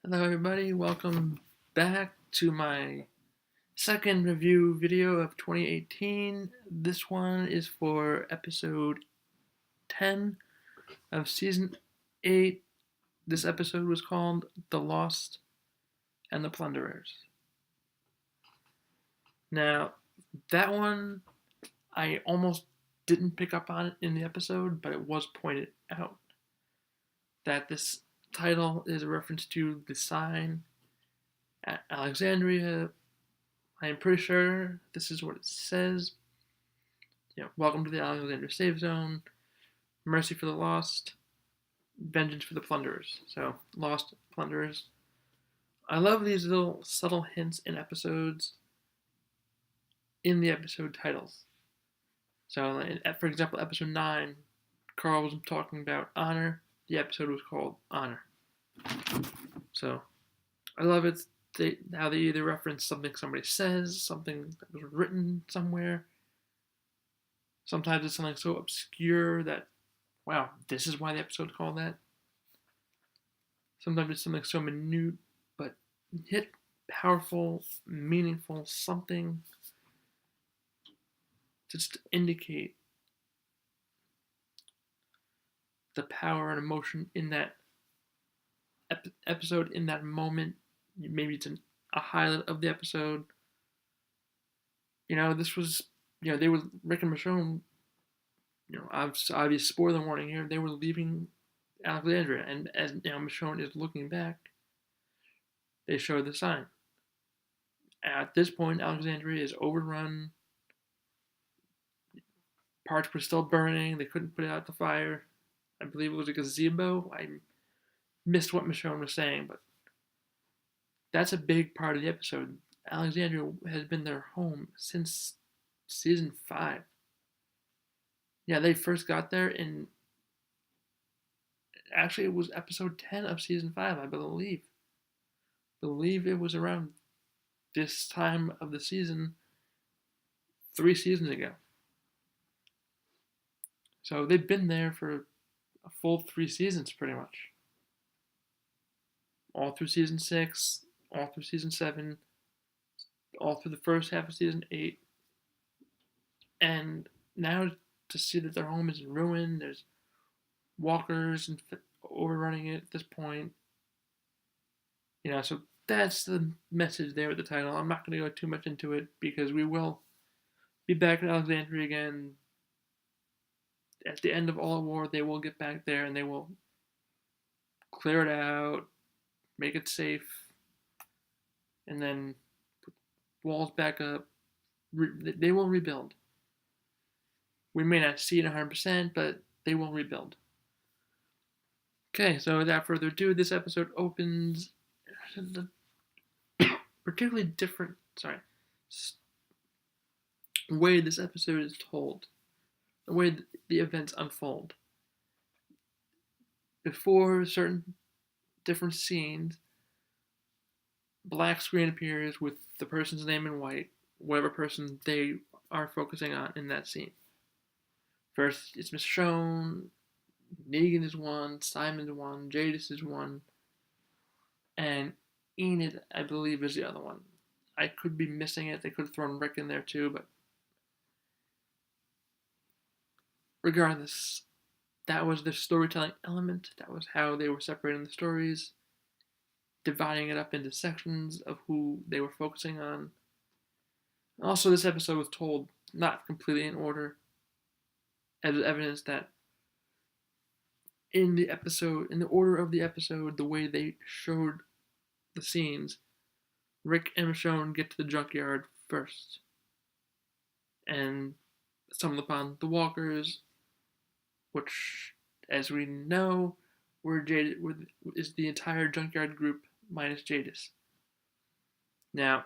Hello, everybody. Welcome back to my second review video of 2018. This one is for episode 10 of season 8. This episode was called The Lost and The Plunderers. Now, that one I almost didn't pick up on it in the episode, but it was pointed out that this title is a reference to the sign at Alexandria. I am pretty sure this is what it says. Welcome to the Alexandria Safe Zone. Mercy for the lost. Vengeance for the plunderers. So, Lost Plunderers. I love these little subtle hints in episodes in the episode titles. So, for example, episode 9, Carl was talking about honor. The episode was called Honor. So, I love it. How they either reference something somebody says, something that was written somewhere. Sometimes it's something so obscure that, wow, this is why the episode's called that. Sometimes it's something so minute, but hit powerful, meaningful, something just to indicate the power and emotion in that episode, in that moment. Maybe it's a highlight of the episode. This was, they were, Rick and Michonne, obvious spoiler warning here, they were leaving Alexandria, and as Michonne is looking back, they show the sign. At this point, Alexandria is overrun. Parts were still burning. They couldn't put out the fire. I believe it was a gazebo. I missed what Michonne was saying, but that's a big part of the episode. Alexandria has been their home since season 5. Yeah, they first got there in. Actually, it was episode 10 of season 5, I believe. Believe it was around this time of the season 3 seasons ago. So they've been there for a full 3 seasons, pretty much. All through season 6, all through season 7, all through the first half of season 8. And now to see that their home is in ruin, there's walkers and overrunning it at this point. So that's the message there at the title. I'm not going to go too much into it because we will be back in Alexandria again. At the end of all war, they will get back there and they will clear it out, make it safe, and then put walls back up. They will rebuild. We may not see it 100%, but they will rebuild. Okay, so without further ado, this episode opens the particularly different, way this episode is told, the way the events unfold. Before certain different scenes, black screen appears with the person's name in white, whatever person they are focusing on in that scene. First, it's Michonne, Negan is one, Simon's one, Jadis is one, and Enid, I believe, is the other one. I could be missing it. They could have thrown Rick in there too, but regardless, that was the storytelling element. That was how they were separating the stories, dividing it up into sections of who they were focusing on. Also, this episode was told not completely in order, as evidence that in the order of the episode, the way they showed the scenes, Rick and Michonne get to the junkyard first and stumble upon the walkers, which, as we know, is the entire junkyard group minus Jadis. Now,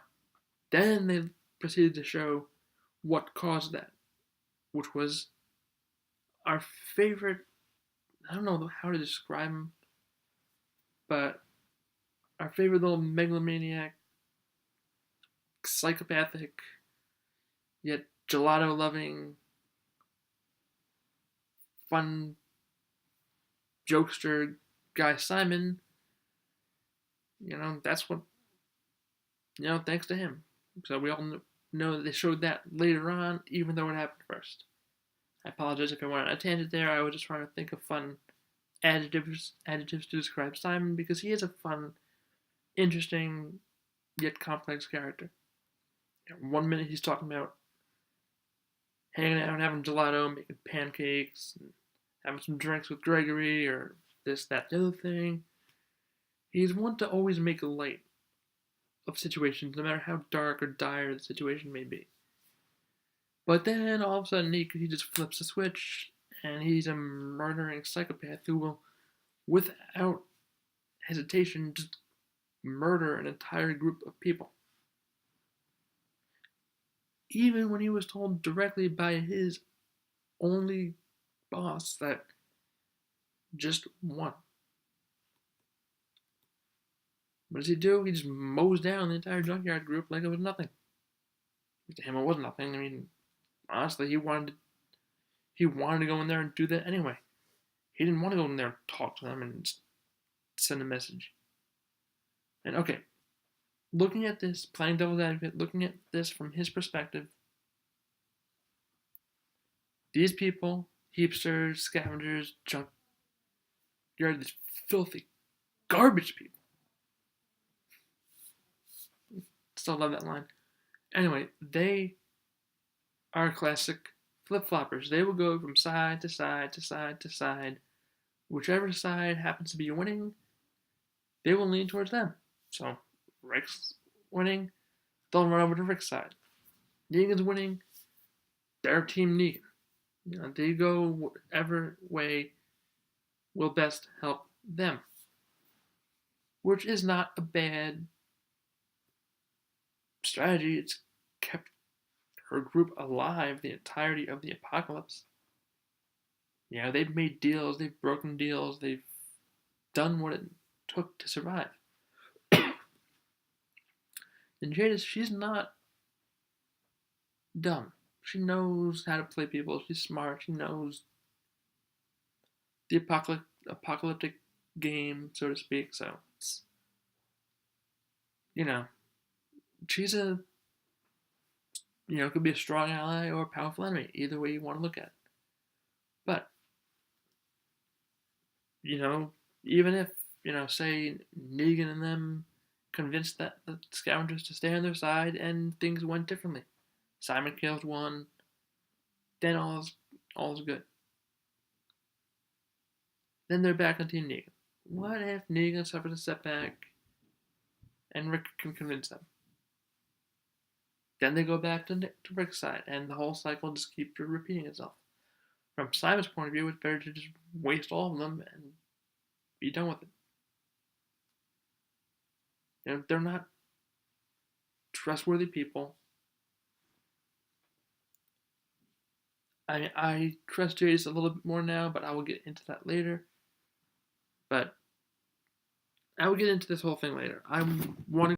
then they proceeded to show what caused that, which was our favorite. I don't know how to describe him, but our favorite little megalomaniac, psychopathic, yet gelato-loving, fun jokester guy Simon That's what, thanks to him. So we all know that they showed that later on, even though it happened first. I apologize if I went on a tangent there. I was just trying to think of fun adjectives to describe Simon, because he is a fun, interesting, yet complex character. 1 minute he's talking about hanging out and having gelato, making pancakes, and having some drinks with Gregory, or this, that, the other thing. He's one to always make light of situations, no matter how dark or dire the situation may be. But then all of a sudden he just flips a switch, and he's a murdering psychopath who will, without hesitation, just murder an entire group of people. Even when he was told directly by his only boss that just one. What does he do? He just mows down the entire junkyard group like it was nothing. To him, it was nothing. I mean, honestly, he wanted to go in there and do that anyway. He didn't want to go in there and talk to them and send a message. And okay, looking at this, playing devil's advocate, looking at this from his perspective, these people, heapsters, scavengers, junkyard, these filthy, garbage people. Still love that line. Anyway, they are classic flip-floppers. They will go from side to side to side to side. Whichever side happens to be winning, they will lean towards them. So, Rick's winning, they'll run over to Rick's side. Negan's winning, their team Negan. They go whatever way will best help them. Which is not a bad strategy. It's kept her group alive the entirety of the apocalypse. They've made deals, they've broken deals, they've done what it took to survive. And Jadis, she's not dumb. She knows how to play people. She's smart. She knows the apocalyptic game, so to speak. So, she's could be a strong ally or a powerful enemy, either way you want to look at it. But, even if, say Negan and them convinced the scavengers to stay on their side and things went differently. Simon kills one, then all's good. Then they're back on Team Negan. What if Negan suffers a setback and Rick can convince them? Then they go back to Rick's side, and the whole cycle just keeps repeating itself. From Simon's point of view, it's better to just waste all of them and be done with it. They're not trustworthy people. I trust Jadis a little bit more now, but I will get into that later. But I will get into this whole thing later. I want to